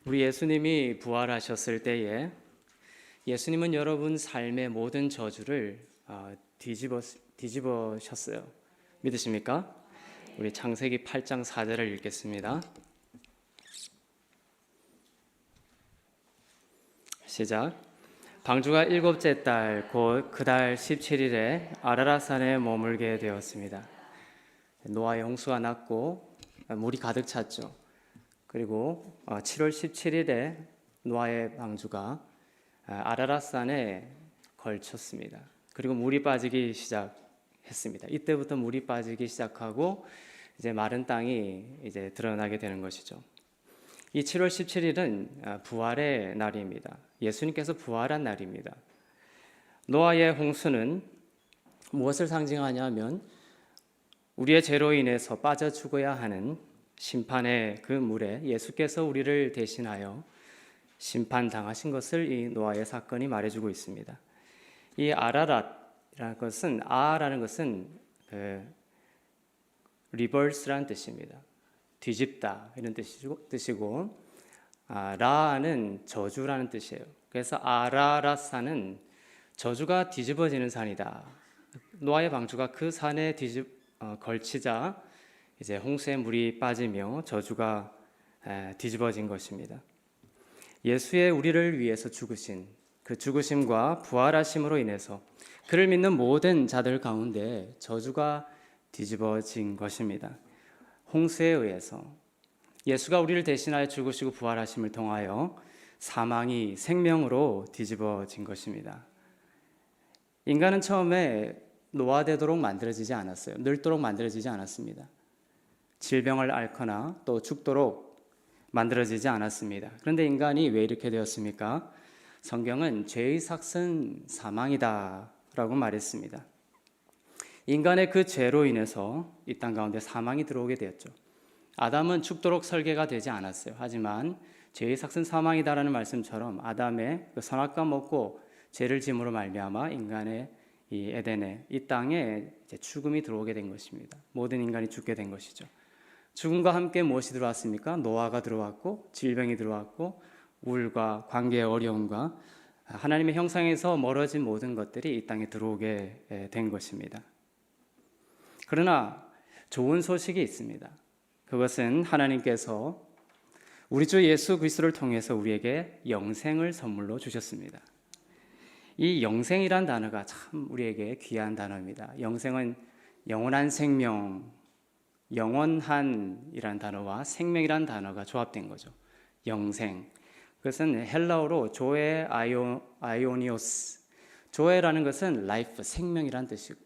우리 예수님이 부활하셨을 때에 예수님은 여러분 삶의 모든 저주를 뒤집으셨어요. 믿으십니까? 우리 창세기 8장 4절을 읽겠습니다. 시작. 방주가 일곱째 달 곧 그 달 17일에 아라랏산에 머물게 되었습니다. 노아의 홍수가 났고 물이 가득 찼죠. 그리고 7월 17일에 노아의 방주가 아라랏산에 걸쳤습니다. 그리고 물이 빠지기 시작했습니다. 이때부터 물이 빠지기 시작하고 이제 마른 땅이 이제 드러나게 되는 것이죠. 이 7월 17일은 부활의 날입니다. 예수님께서 부활한 날입니다. 노아의 홍수는 무엇을 상징하냐면 우리의 죄로 인해서 빠져 죽어야 하는 심판의 그 물에 예수께서 우리를 대신하여 심판당하신 것을 이 노아의 사건이 말해주고 있습니다. 이 아라랏이라는 것은 리버스라는 뜻입니다. 뒤집다 이런 뜻이고 라는 저주라는 뜻이에요. 그래서 아라랏산은 저주가 뒤집어지는 산이다. 노아의 방주가 그 산에 걸치자 이제 홍수의 물이 빠지며 저주가 뒤집어진 것입니다. 예수의 우리를 위해서 죽으신 그 죽으심과 부활하심으로 인해서 그를 믿는 모든 자들 가운데 저주가 뒤집어진 것입니다. 홍수에 의해서 예수가 우리를 대신하여 죽으시고 부활하심을 통하여 사망이 생명으로 뒤집어진 것입니다. 인간은 처음에 노화되도록 만들어지지 않았어요. 늙도록 만들어지지 않았습니다. 질병을 앓거나 또 죽도록 만들어지지 않았습니다. 그런데 인간이 왜 이렇게 되었습니까? 성경은 죄의 삭은 사망이다 라고 말했습니다. 인간의 그 죄로 인해서 이 땅 가운데 사망이 들어오게 되었죠. 아담은 죽도록 설계가 되지 않았어요. 하지만 죄의 삭은 사망이다라는 말씀처럼 아담의 그 선악과 먹고 죄를 짐으로 말미암아 인간의 이 에덴에 이 땅에 이제 죽음이 들어오게 된 것입니다. 모든 인간이 죽게 된 것이죠. 죽음과 함께 무엇이 들어왔습니까? 노화가 들어왔고 질병이 들어왔고 우울과 관계의 어려움과 하나님의 형상에서 멀어진 모든 것들이 이 땅에 들어오게 된 것입니다. 그러나 좋은 소식이 있습니다. 그것은 하나님께서 우리 주 예수 그리스도를 통해서 우리에게 영생을 선물로 주셨습니다. 이 영생이란 단어가 참 우리에게 귀한 단어입니다. 영생은 영원한 생명, 영원한이란 단어와 생명이란 단어가 조합된 거죠. 영생. 그것은 헬라어로 조에 아이오니오스. 조에라는 것은 라이프, 생명이란 뜻이고,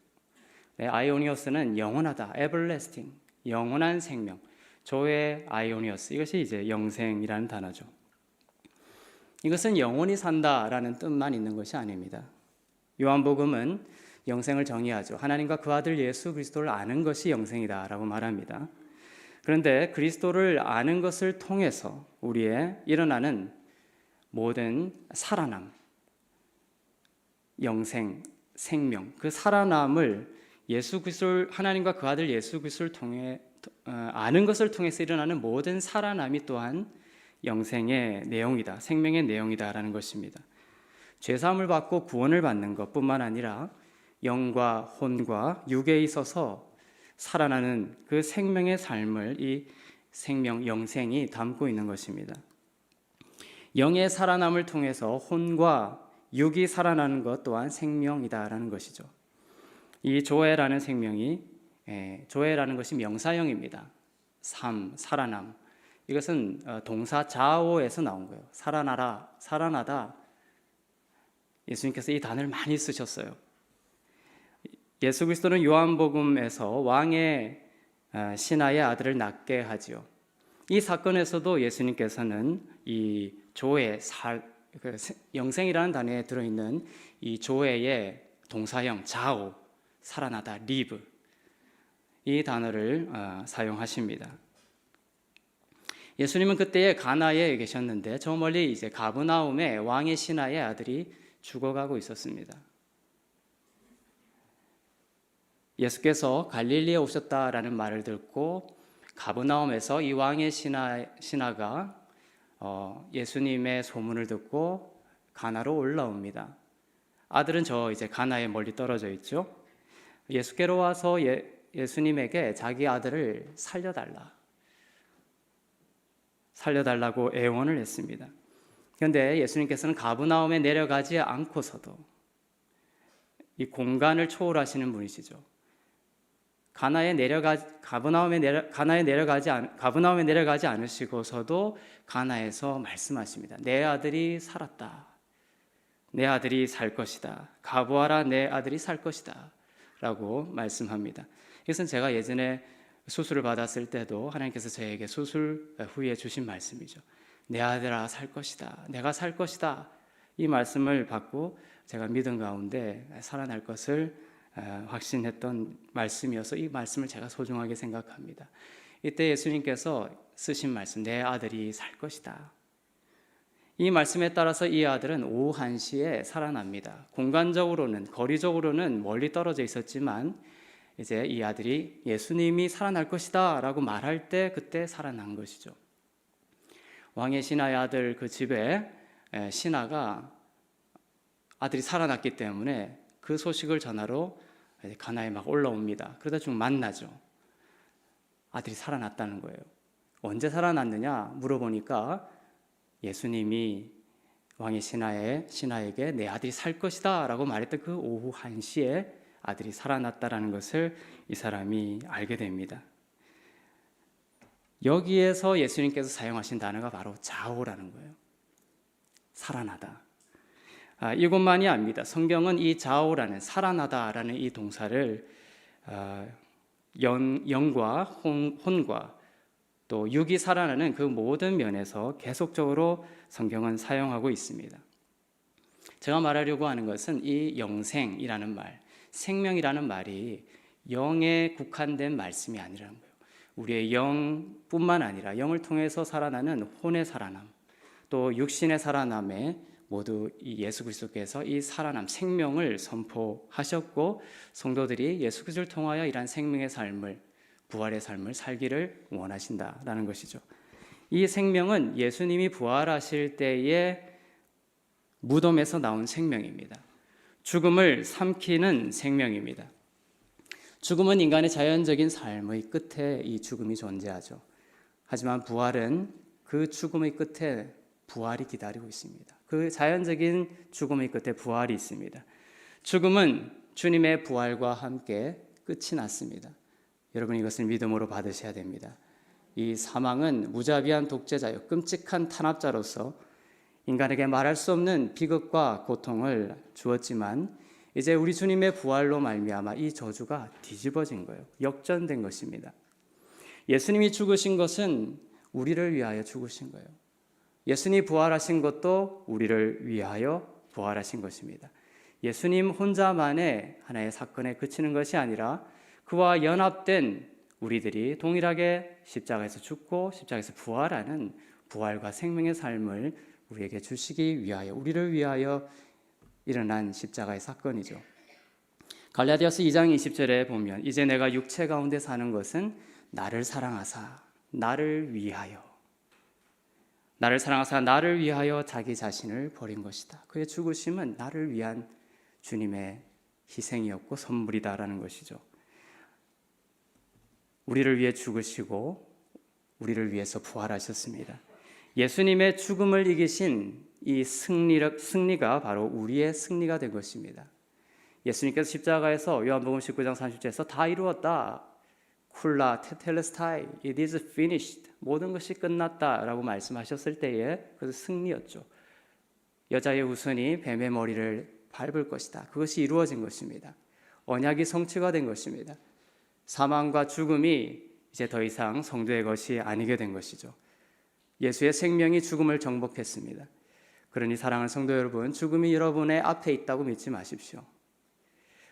아이오니오스는 영원하다, everlasting, 영원한 생명. 조에 아이오니오스. 이것이 이제 영생이라는 단어죠. 이것은 영원히 산다라는 뜻만 있는 것이 아닙니다. 요한복음은 영생을 정의하죠. 하나님과 그 아들 예수 그리스도를 아는 것이 영생이다라고 말합니다. 그런데 그리스도를 아는 것을 통해서 우리의 일어나는 모든 살아남, 영생, 생명, 그 살아남을 예수 그리스도 하나님과 그 아들 예수 그리스도를 통해 아는 것을 통해서 일어나는 모든 살아남이 또한 영생의 내용이다, 생명의 내용이다라는 것입니다. 죄사함을 받고 구원을 받는 것뿐만 아니라 영과 혼과 육에 있어서 살아나는 그 생명의 삶을 이 생명, 영생이 담고 있는 것입니다. 영의 살아남을 통해서 혼과 육이 살아나는 것 또한 생명이다라는 것이죠. 이 조회라는 생명이 조회라는 것이 명사형입니다. 삶, 살아남. 이것은 동사 자오에서 나온 거예요. 살아나라, 살아나다. 예수님께서 이 단어를 많이 쓰셨어요. 예수 그리스도는 요한복음에서 왕의 신하의 아들을 낳게 하지요. 이 사건에서도 예수님께서는 이 조회, 영생이라는 단어에 들어있는 이 조회의 동사형 자오, 살아나다, live 이 단어를 사용하십니다. 예수님은 그때에 가나에 계셨는데 저 멀리 이제 가브나움에 왕의 신하의 아들이 죽어가고 있었습니다. 예수께서 갈릴리에 오셨다라는 말을 듣고 가브나움에서 이 왕의 신하가 예수님의 소문을 듣고 가나로 올라옵니다. 아들은 이제 가나에 멀리 떨어져 있죠. 예수께로 와서 예수님에게 자기 아들을 살려달라고 애원을 했습니다. 그런데 예수님께서는 가버나움에 내려가지 않고서도 이 공간을 초월하시는 분이시죠. 가버나움에 내려가지 않으시고서도 가나에서 말씀하십니다. 내 아들이 살았다. 내 아들이 살 것이다. 가보아라, 내 아들이 살 것이다. 라고 말씀합니다. 이것은 제가 예전에 수술을 받았을 때도 하나님께서 저에게 수술 후에 주신 말씀이죠. 내 아들아 살 것이다. 내가 살 것이다. 이 말씀을 받고 제가 믿음 가운데 살아날 것을 확신했던 말씀이어서 이 말씀을 제가 소중하게 생각합니다. 이때 예수님께서 쓰신 말씀, 내 아들이 살 것이다. 이 말씀에 따라서 이 아들은 오후 1시에 살아납니다. 공간적으로는, 거리적으로는 멀리 떨어져 있었지만 이제 이 아들이 예수님이 살아날 것이다 라고 말할 때 그때 살아난 것이죠. 왕의 신하의 아들 그 집에 신하가 아들이 살아났기 때문에 그 소식을 전하러 가나에 막 올라옵니다. 그러다 좀 만나죠. 아들이 살아났다는 거예요. 언제 살아났느냐 물어보니까 예수님이 왕의 신하에게 내 아들이 살 것이다 라고 말했던 그 오후 1시에 아들이 살아났다라는 것을 이 사람이 알게 됩니다. 여기에서 예수님께서 사용하신 단어가 바로 자오라는 거예요. 살아나다. 이것만이 아닙니다. 성경은 이 자오라는 살아나다라는 이 동사를 영과 혼과 또 육이 살아나는 그 모든 면에서 계속적으로 성경은 사용하고 있습니다. 제가 말하려고 하는 것은 이 영생이라는 말, 생명이라는 말이 영에 국한된 말씀이 아니라는 거예요. 우리의 영뿐만 아니라 영을 통해서 살아나는 혼의 살아남, 또 육신의 살아남에 모두 이 예수 그리스도께서 이 살아남, 생명을 선포하셨고 성도들이 예수 그리스도를 통하여 이러한 생명의 삶을, 부활의 삶을 살기를 원하신다라는 것이죠. 이 생명은 예수님이 부활하실 때의 무덤에서 나온 생명입니다. 죽음을 삼키는 생명입니다. 죽음은 인간의 자연적인 삶의 끝에 이 죽음이 존재하죠. 하지만 부활은 그 죽음의 끝에 부활이 기다리고 있습니다. 그 자연적인 죽음의 끝에 부활이 있습니다. 죽음은 주님의 부활과 함께 끝이 났습니다. 여러분 이것을 믿음으로 받으셔야 됩니다. 이 사망은 무자비한 독재자요 끔찍한 탄압자로서 인간에게 말할 수 없는 비극과 고통을 주었지만 이제 우리 주님의 부활로 말미암아 이 저주가 뒤집어진 거예요. 역전된 것입니다. 예수님이 죽으신 것은 우리를 위하여 죽으신 거예요. 예수님이 부활하신 것도 우리를 위하여 부활하신 것입니다. 예수님 혼자만의 하나의 사건에 그치는 것이 아니라 그와 연합된 우리들이 동일하게 십자가에서 죽고 십자가에서 부활하는 부활과 생명의 삶을 우리에게 주시기 위하여, 우리를 위하여 일어난 십자가의 사건이죠. 갈라디아서 2장 20절에 보면 이제 내가 육체 가운데 사는 것은 나를 사랑하사 나를 위하여 자기 자신을 버린 것이다. 그의 죽으심은 나를 위한 주님의 희생이었고 선물이다라는 것이죠. 우리를 위해 죽으시고 우리를 위해서 부활하셨습니다. 예수님의 죽음을 이기신 이 승리가 바로 우리의 승리가 된 것입니다. 예수님께서 십자가에서 요한복음 19장 30절에서 다 이루었다. 쿨라 테텔레스타이 it is finished. 모든 것이 끝났다라고 말씀하셨을 때에 그것은 승리였죠. 여자의 후손이 뱀의 머리를 밟을 것이다. 그것이 이루어진 것입니다. 언약이 성취가 된 것입니다. 사망과 죽음이 이제 더 이상 성도의 것이 아니게 된 것이죠. 예수의 생명이 죽음을 정복했습니다. 그러니 사랑하는 성도 여러분, 죽음이 여러분의 앞에 있다고 믿지 마십시오.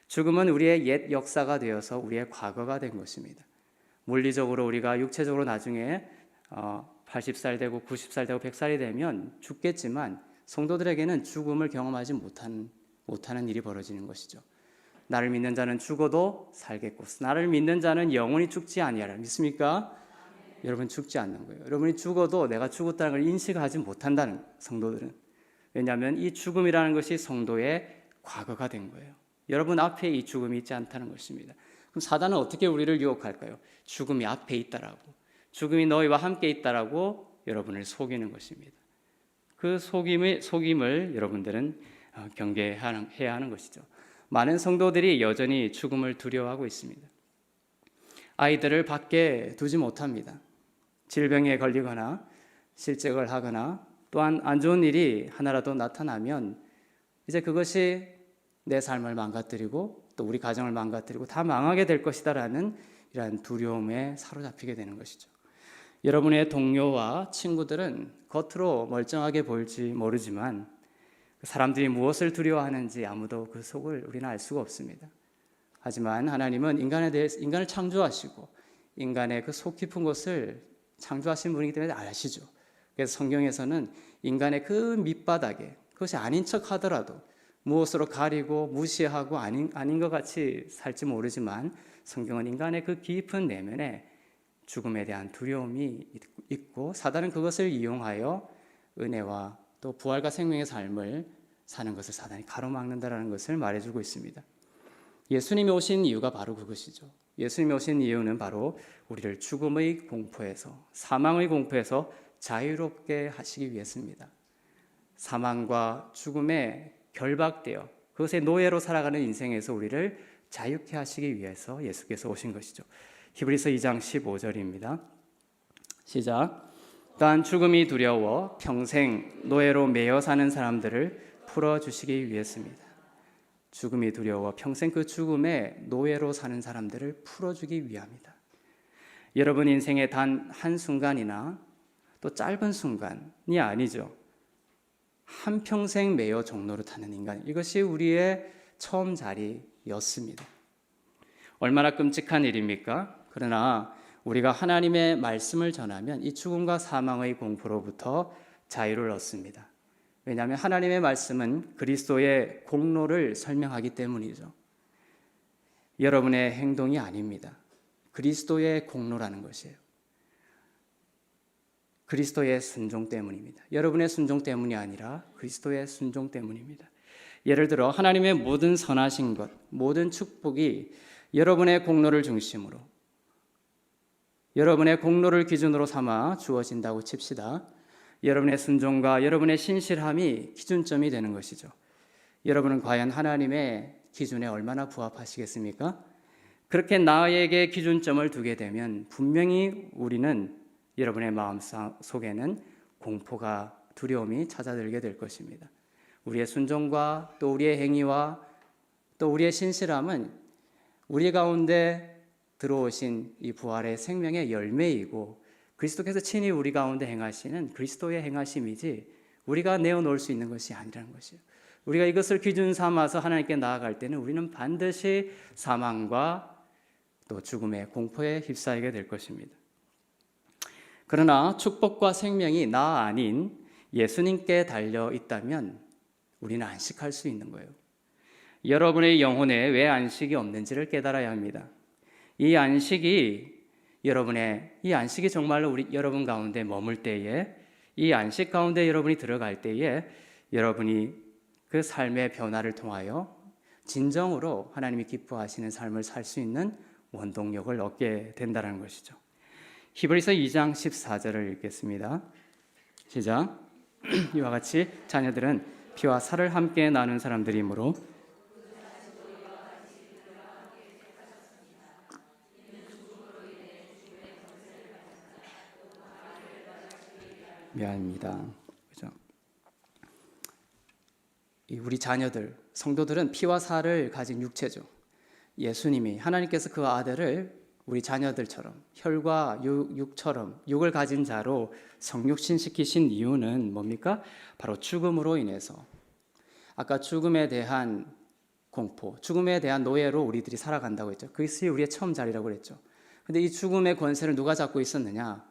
죽음은 우리의 옛 역사가 되어서 우리의 과거가 된 것입니다. 물리적으로 우리가 육체적으로 나중에 80살 되고 90살 되고 100살이 되면 죽겠지만 성도들에게는 죽음을 경험하지 못하는 일이 벌어지는 것이죠. 나를 믿는 자는 죽어도 살겠고 나를 믿는 자는 영원히 죽지 아니하리라. 믿습니까? 여러분 죽지 않는 거예요. 여러분이 죽어도 내가 죽었다는 걸 인식하지 못한다는 성도들은. 왜냐하면 이 죽음이라는 것이 성도의 과거가 된 거예요. 여러분 앞에 이 죽음이 있지 않다는 것입니다. 그럼 사단은 어떻게 우리를 유혹할까요? 죽음이 앞에 있다라고, 죽음이 너희와 함께 있다라고 여러분을 속이는 것입니다. 그 속임을 여러분들은 경계해야 하는 것이죠. 많은 성도들이 여전히 죽음을 두려워하고 있습니다. 아이들을 밖에 두지 못합니다. 질병에 걸리거나 실직을 하거나 또한 안 좋은 일이 하나라도 나타나면 이제 그것이 내 삶을 망가뜨리고 또 우리 가정을 망가뜨리고 다 망하게 될 것이다라는 이러한 두려움에 사로잡히게 되는 것이죠. 여러분의 동료와 친구들은 겉으로 멀쩡하게 보일지 모르지만 사람들이 무엇을 두려워하는지 아무도 그 속을 우리는 알 수가 없습니다. 하지만 하나님은 인간을 창조하시고 인간의 그 속 깊은 것을 창조하신 분이기 때문에 아시죠. 그래서 성경에서는 인간의 그 밑바닥에 그것이 아닌 척 하더라도 무엇으로 가리고 무시하고 아닌 것 같이 살지 모르지만 성경은 인간의 그 깊은 내면에 죽음에 대한 두려움이 있고 사단은 그것을 이용하여 은혜와 또 부활과 생명의 삶을 사는 것을 사단이 가로막는다라는 것을 말해주고 있습니다. 예수님이 오신 이유가 바로 그것이죠. 예수님이 오신 이유는 바로 우리를 죽음의 공포에서, 사망의 공포에서 자유롭게 하시기 위해서입니다. 사망과 죽음에 결박되어 그것의 노예로 살아가는 인생에서 우리를 자유케 하시기 위해서 예수께서 오신 것이죠. 히브리서 2장 15절입니다. 시작. 또한 죽음이 두려워 평생 노예로 매여 사는 사람들을 풀어주시기 위해서입니다. 죽음이 두려워 평생 그 죽음의 노예로 사는 사람들을 풀어주기 위함이다. 여러분 인생의 단 한순간이나 또 짧은 순간이 아니죠. 한평생 매여 종로를 타는 인간, 이것이 우리의 처음 자리였습니다. 얼마나 끔찍한 일입니까? 그러나 우리가 하나님의 말씀을 전하면 이 죽음과 사망의 공포로부터 자유를 얻습니다. 왜냐하면 하나님의 말씀은 그리스도의 공로를 설명하기 때문이죠. 여러분의 행동이 아닙니다. 그리스도의 공로라는 것이에요. 그리스도의 순종 때문입니다. 여러분의 순종 때문이 아니라 그리스도의 순종 때문입니다. 예를 들어 하나님의 모든 선하신 것, 모든 축복이 여러분의 공로를 중심으로, 여러분의 공로를 기준으로 삼아 주어진다고 칩시다. 여러분의 순종과 여러분의 신실함이 기준점이 되는 것이죠. 여러분은 과연 하나님의 기준에 얼마나 부합하시겠습니까? 그렇게 나에게 기준점을 두게 되면 분명히 우리는 여러분의 마음 속에는 공포가, 두려움이 찾아들게 될 것입니다. 우리의 순종과 또 우리의 행위와 또 우리의 신실함은 우리 가운데 들어오신 이 부활의 생명의 열매이고 그리스도께서 친히 우리 가운데 행하시는 그리스도의 행하심이지 우리가 내어놓을 수 있는 것이 아니라는 것이에요. 우리가 이것을 기준 삼아서 하나님께 나아갈 때는 우리는 반드시 사망과 또 죽음의 공포에 휩싸이게 될 것입니다. 그러나 축복과 생명이 나 아닌 예수님께 달려 있다면 우리는 안식할 수 있는 거예요. 여러분의 영혼에 왜 안식이 없는지를 깨달아야 합니다. 이 안식이 정말로 여러분 가운데 머물 때에, 이 안식 가운데 여러분이 들어갈 때에 여러분이 그 삶의 변화를 통하여 진정으로 하나님이 기뻐하시는 삶을 살 수 있는 원동력을 얻게 된다는 것이죠. 히브리서 2장 14절을 읽겠습니다. 시작. 이와 같이 자녀들은 피와 살을 함께 나눈 사람들이므로 미안합니다. 그죠? 우리 자녀들, 성도들은 피와 살을 가진 육체죠. 예수님이, 하나님께서 그 아들을 우리 자녀들처럼 혈과 육처럼 육을 가진 자로 성육신시키신 이유는 뭡니까? 바로 죽음으로 인해서. 아까 죽음에 대한 공포, 죽음에 대한 노예로 우리들이 살아간다고 했죠. 그것이 우리의 처음 자리라고 그랬죠. 근데 이 죽음의 권세를 누가 잡고 있었느냐?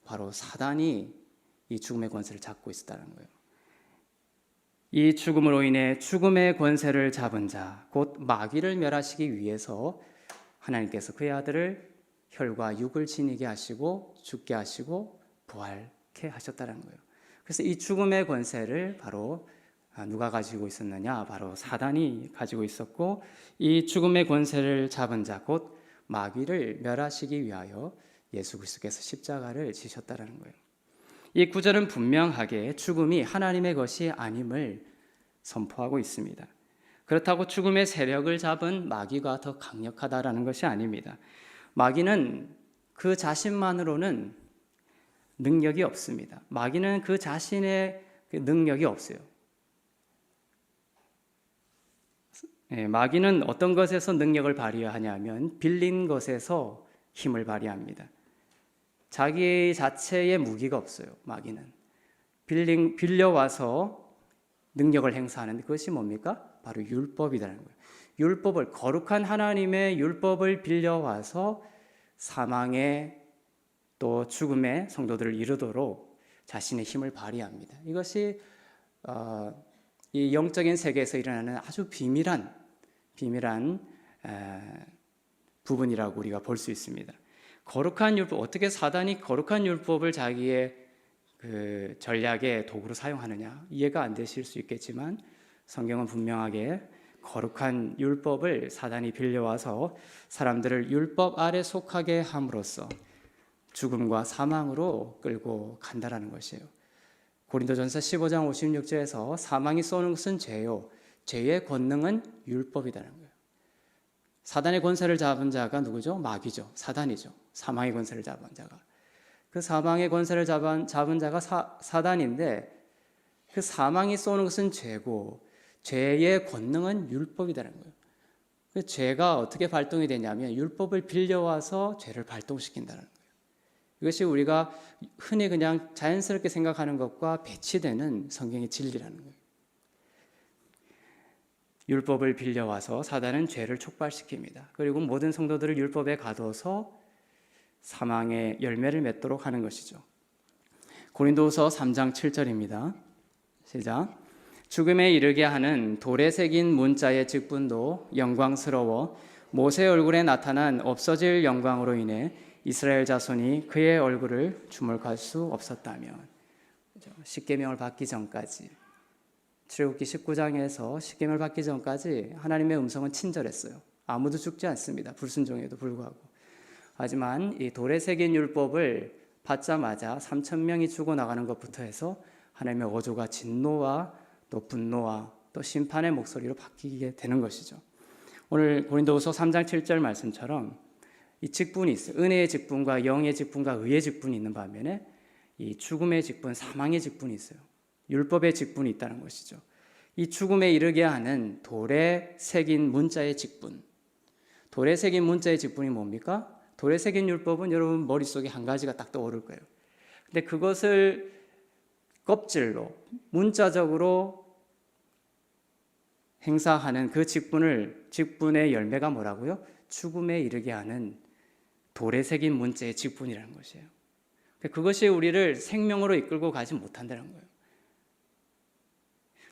바로 사단이 이 죽음의 권세를 잡고 있었다는 거예요. 이 죽음으로 인해 죽음의 권세를 잡은 자, 곧 마귀를 멸하시기 위해서 하나님께서 그의 아들을 혈과 육을 지니게 하시고 죽게 하시고 부활케 하셨다는 거예요. 그래서 이 죽음의 권세를 바로 누가 가지고 있었느냐? 바로 사단이 가지고 있었고, 이 죽음의 권세를 잡은 자 곧 마귀를 멸하시기 위하여 예수 그리스도께서 십자가를 지셨다는 거예요. 이 구절은 분명하게 죽음이 하나님의 것이 아님을 선포하고 있습니다. 그렇다고 죽음의 세력을 잡은 마귀가 더 강력하다라는 것이 아닙니다. 마귀는 그 자신만으로는 능력이 없습니다. 마귀는 그 자신의 능력이 없어요. 마귀는 어떤 것에서 능력을 발휘하냐면 빌린 것에서 힘을 발휘합니다. 자기 자체의 무기가 없어요. 마귀는 빌려와서 능력을 행사하는 그것이 뭡니까? 바로 율법이라는 거예요. 율법을, 거룩한 하나님의 율법을 빌려와서 사망의 또 죽음의 성도들을 이루도록 자신의 힘을 발휘합니다. 이것이 이 영적인 세계에서 일어나는 아주 비밀한 부분이라고 우리가 볼 수 있습니다. 거룩한 율법, 어떻게 사단이 거룩한 율법을 자기의 그 전략의 도구로 사용하느냐, 이해가 안 되실 수 있겠지만 성경은 분명하게 거룩한 율법을 사단이 빌려와서 사람들을 율법 아래 속하게 함으로써 죽음과 사망으로 끌고 간다라는 것이에요. 고린도전서 15장 56절에서 사망이 쏘는 것은 죄요, 죄의 권능은 율법이라는 거예요. 사단의 권세를 잡은 자가 누구죠? 마귀죠. 사단이죠. 사망의 권세를 잡은 자가. 그 사망의 권세를 잡은 자가 사단인데, 그 사망이 쏘는 것은 죄고 죄의 권능은 율법이라는 거예요. 그 죄가 어떻게 발동이 되냐면 율법을 빌려와서 죄를 발동시킨다는 거예요. 이것이 우리가 흔히 그냥 자연스럽게 생각하는 것과 배치되는 성경의 진리라는 거예요. 율법을 빌려와서 사단은 죄를 촉발시킵니다. 그리고 모든 성도들을 율법에 가둬서 사망의 열매를 맺도록 하는 것이죠. 고린도후서 3장 7절입니다. 시작. 죽음에 이르게 하는 돌에 새긴 문자의 직분도 영광스러워 모세 얼굴에 나타난 없어질 영광으로 인해 이스라엘 자손이 그의 얼굴을 주목할 수 없었다면, 십계명을 받기 전까지, 출애굽기 19장에서 십계명을 받기 전까지 하나님의 음성은 친절했어요. 아무도 죽지 않습니다. 불순종에도 불구하고. 하지만 이 돌에 새긴 율법을 받자마자 3,000명이 죽어나가는 것부터 해서 하나님의 어조가 진노와 또 분노와 또 심판의 목소리로 바뀌게 되는 것이죠. 오늘 고린도후서 3장 7절 말씀처럼 이 직분이 있어요. 은혜의 직분과 영의 직분과 의의 직분이 있는 반면에 이 죽음의 직분, 사망의 직분이 있어요. 율법의 직분이 있다는 것이죠. 이 죽음에 이르게 하는 돌에 새긴 문자의 직분. 돌에 새긴 문자의 직분이 뭡니까? 돌에 새긴 율법은 여러분 머릿속에 한 가지가 딱 떠오를 거예요. 근데 그것을 껍질로 문자적으로 행사하는 그 직분의 열매가 뭐라고요? 죽음에 이르게 하는 돌에 새긴 문자의 직분이라는 것이에요. 그것이 우리를 생명으로 이끌고 가지 못한다는 거예요.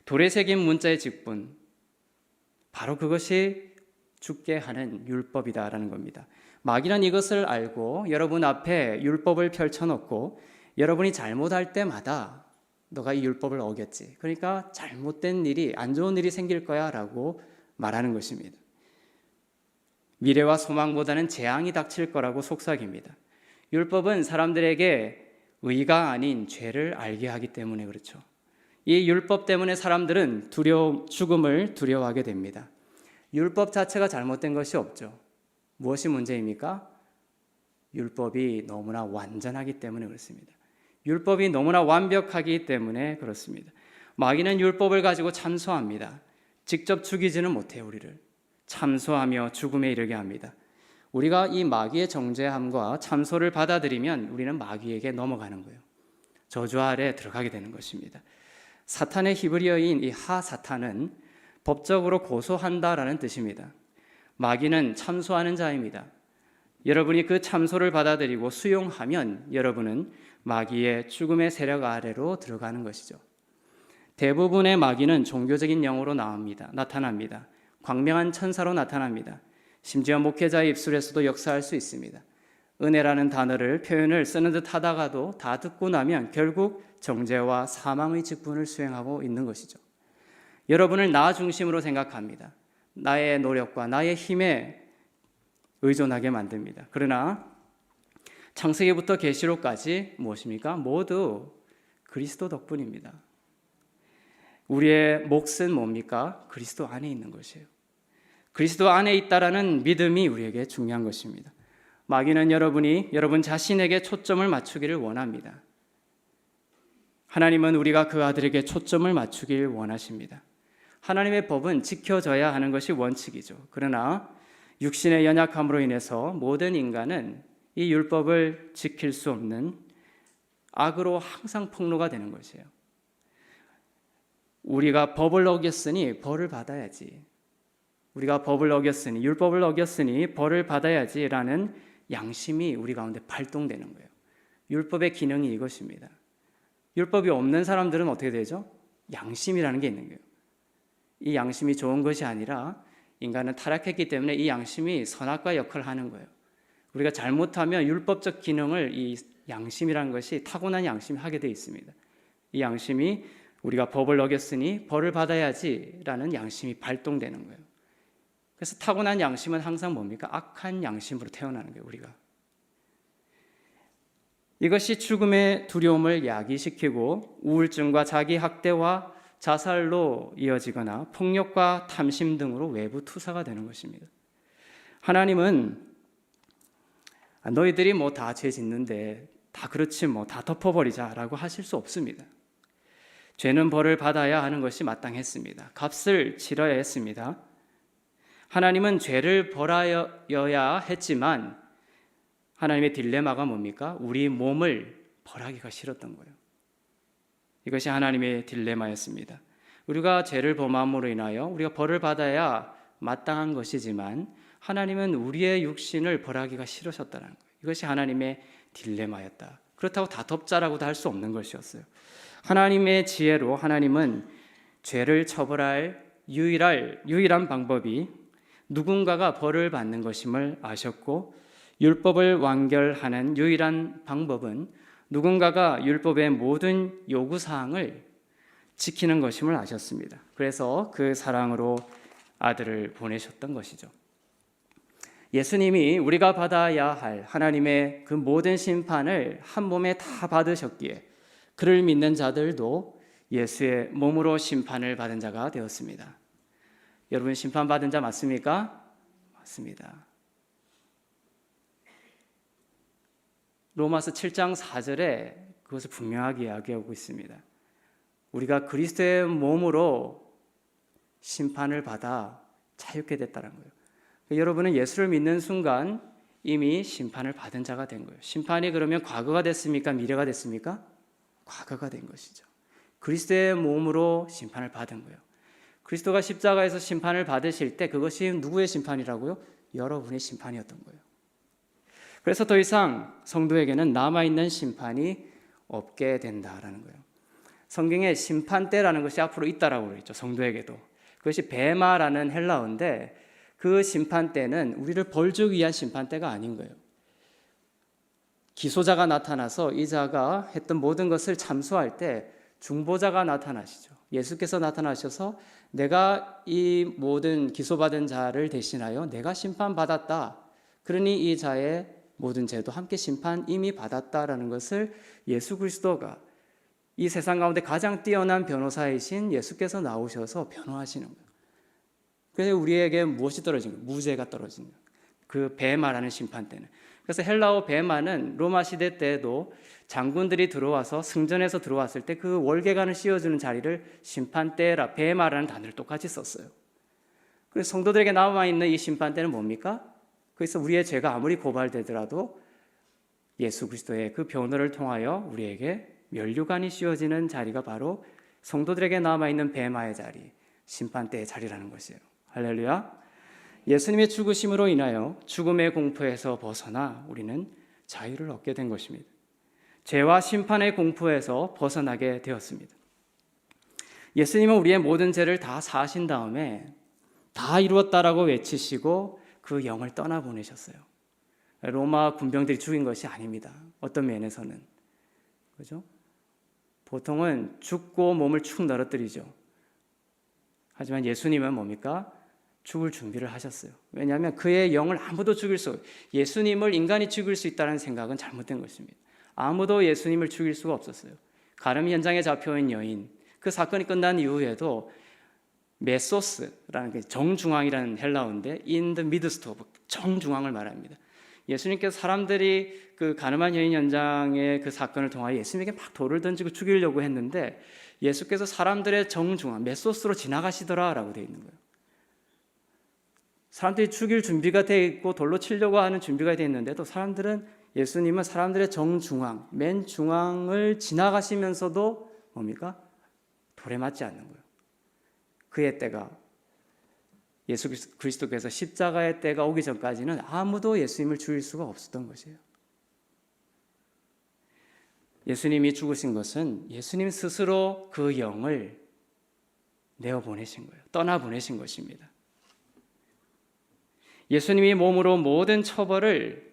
돌에 새긴 문자의 직분, 바로 그것이 죽게 하는 율법이다라는 겁니다. 마귀는 이것을 알고 여러분 앞에 율법을 펼쳐놓고 여러분이 잘못할 때마다 너가 이 율법을 어겼지, 그러니까 잘못된 일이, 안 좋은 일이 생길 거야 라고 말하는 것입니다. 미래와 소망보다는 재앙이 닥칠 거라고 속삭입니다. 율법은 사람들에게 의가 아닌 죄를 알게 하기 때문에 그렇죠. 이 율법 때문에 사람들은 죽음을 두려워하게 됩니다. 율법 자체가 잘못된 것이 없죠. 무엇이 문제입니까? 율법이 너무나 완전하기 때문에 그렇습니다. 율법이 너무나 완벽하기 때문에 그렇습니다. 마귀는 율법을 가지고 참소합니다. 직접 죽이지는 못해요. 우리를 참소하며 죽음에 이르게 합니다. 우리가 이 마귀의 정죄함과 참소를 받아들이면 우리는 마귀에게 넘어가는 거예요. 저주 아래 들어가게 되는 것입니다. 사탄의 히브리어인 이 하사탄은 법적으로 고소한다라는 뜻입니다. 마귀는 참소하는 자입니다. 여러분이 그 참소를 받아들이고 수용하면 여러분은 마귀의 죽음의 세력 아래로 들어가는 것이죠. 대부분의 마귀는 종교적인 영으로 나타납니다. 광명한 천사로 나타납니다. 심지어 목회자의 입술에서도 역사할 수 있습니다. 은혜라는 단어를 표현을 쓰는 듯 하다가도 다 듣고 나면 결국 정죄와 사망의 직분을 수행하고 있는 것이죠. 여러분을 나 중심으로 생각합니다. 나의 노력과 나의 힘에 의존하게 만듭니다. 그러나 창세기부터 계시록까지 무엇입니까? 모두 그리스도 덕분입니다. 우리의 몫은 뭡니까? 그리스도 안에 있는 것이에요. 그리스도 안에 있다라는 믿음이 우리에게 중요한 것입니다. 마귀는 여러분 자신에게 초점을 맞추기를 원합니다. 하나님은 우리가 그 아들에게 초점을 맞추길 원하십니다. 하나님의 법은 지켜져야 하는 것이 원칙이죠. 그러나 육신의 연약함으로 인해서 모든 인간은 이 율법을 지킬 수 없는 악으로 항상 폭로가 되는 것이에요. 우리가 법을 어겼으니 벌을 받아야지. 우리가 법을 어겼으니, 율법을 어겼으니 벌을 받아야지라는 양심이 우리 가운데 발동되는 거예요. 율법의 기능이 이것입니다. 율법이 없는 사람들은 어떻게 되죠? 양심이라는 게 있는 거예요. 이 양심이 좋은 것이 아니라 인간은 타락했기 때문에 이 양심이 선악과 역할을 하는 거예요. 우리가 잘못하면 율법적 기능을 이 양심이라는 것이 타고난 양심이 하게 되어 있습니다. 이 양심이 우리가 법을 어겼으니 벌을 받아야지라는 양심이 발동되는 거예요. 그래서 타고난 양심은 항상 뭡니까? 악한 양심으로 태어나는 거예요, 우리가. 이것이 죽음의 두려움을 야기시키고 우울증과 자기 학대와 자살로 이어지거나 폭력과 탐심 등으로 외부 투사가 되는 것입니다. 하나님은 너희들이 뭐 다 죄 짓는데 다 그렇지 뭐 다 덮어버리자라고 하실 수 없습니다. 죄는 벌을 받아야 하는 것이 마땅했습니다. 값을 치러야 했습니다. 하나님은 죄를 벌하여야 했지만 하나님의 딜레마가 뭡니까? 우리 몸을 벌하기가 싫었던 거예요. 이것이 하나님의 딜레마였습니다. 우리가 죄를 범함으로 인하여 우리가 벌을 받아야 마땅한 것이지만 하나님은 우리의 육신을 벌하기가 싫으셨다는 거예요. 이것이 하나님의 딜레마였다. 그렇다고 다 덮자라고도 할 수 없는 것이었어요. 하나님의 지혜로 하나님은 죄를 처벌할 유일한 방법이 누군가가 벌을 받는 것임을 아셨고, 율법을 완결하는 유일한 방법은 누군가가 율법의 모든 요구사항을 지키는 것임을 아셨습니다. 그래서 그 사랑으로 아들을 보내셨던 것이죠. 예수님이 우리가 받아야 할 하나님의 그 모든 심판을 한 몸에 다 받으셨기에 그를 믿는 자들도 예수의 몸으로 심판을 받은 자가 되었습니다. 여러분, 심판받은 자 맞습니까? 맞습니다. 로마서 7장 4절에 그것을 분명하게 이야기하고 있습니다. 우리가 그리스도의 몸으로 심판을 받아 자유케 됐다는 거예요. 여러분은 예수를 믿는 순간 이미 심판을 받은 자가 된 거예요. 심판이 그러면 과거가 됐습니까? 미래가 됐습니까? 과거가 된 것이죠. 그리스도의 몸으로 심판을 받은 거예요. 그리스도가 십자가에서 심판을 받으실 때 그것이 누구의 심판이라고요? 여러분의 심판이었던 거예요. 그래서 더 이상 성도에게는 남아있는 심판이 없게 된다라는 거예요. 성경에 심판대라는 것이 앞으로 있다라고 그랬죠. 성도에게도. 그것이 베마라는 헬라어인데 그 심판대는 우리를 벌주기 위한 심판대가 아닌 거예요. 기소자가 나타나서 이 자가 했던 모든 것을 참수할 때 중보자가 나타나시죠. 예수께서 나타나셔서 내가 이 모든 기소받은 자를 대신하여 내가 심판받았다. 그러니 이 자의 모든 죄도 함께 심판 이미 받았다라는 것을 예수 그리스도가 이 세상 가운데 가장 뛰어난 변호사이신 예수께서 나오셔서 변호하시는 거예요. 그래서 우리에게 무엇이 떨어진 거예요? 무죄가 떨어진 거예요. 그 베마라는 심판대는. 그래서 헬라어 베마는 로마 시대 때에도 장군들이 들어와서 승전에서 들어왔을 때 그 월계관을 씌워주는 자리를 심판대라 베마라는 단어를 똑같이 썼어요. 그래서 성도들에게 남아있는 이 심판대는 뭡니까? 그래서 우리의 죄가 아무리 고발되더라도 예수 그리스도의 그 변호를 통하여 우리에게 면류관이 씌워지는 자리가 바로 성도들에게 남아있는 베마의 자리, 심판대의 자리라는 것이에요. 할렐루야. 예수님의 죽으심으로 인하여 죽음의 공포에서 벗어나 우리는 자유를 얻게 된 것입니다. 죄와 심판의 공포에서 벗어나게 되었습니다. 예수님은 우리의 모든 죄를 다 사하신 다음에 다 이루었다라고 외치시고 그 영을 떠나보내셨어요. 로마 군병들이 죽인 것이 아닙니다. 어떤 면에서는. 그죠? 보통은 죽고 몸을 축 늘어뜨리죠. 하지만 예수님은 뭡니까? 죽을 준비를 하셨어요. 왜냐하면 그의 영을 아무도 죽일 수, 예수님을 인간이 죽일 수 있다는 생각은 잘못된 것입니다. 아무도 예수님을 죽일 수가 없었어요. 가늠 현장에 잡혀온 여인, 그 사건이 끝난 이후에도 메소스라는 게 정중앙이라는 헬라어인데 in the midst of, 정중앙을 말합니다. 예수님께서 사람들이 그 가늠한 여인 현장의 그 사건을 통하여 예수님에게 막 돌을 던지고 죽이려고 했는데 예수께서 사람들의 정중앙, 메소스로 지나가시더라라고 되어 있는 거예요. 사람들이 죽일 준비가 되어 있고 돌로 치려고 하는 준비가 되어 있는데도 예수님은 사람들의 정중앙, 맨 중앙을 지나가시면서도 뭡니까? 돌에 맞지 않는 거예요. 그의 때가, 예수 그리스도께서 십자가의 때가 오기 전까지는 아무도 예수님을 죽일 수가 없었던 것이에요. 예수님이 죽으신 것은 예수님 스스로 그 영을 내어보내신 거예요. 떠나보내신 것입니다. 예수님이 몸으로 모든 처벌을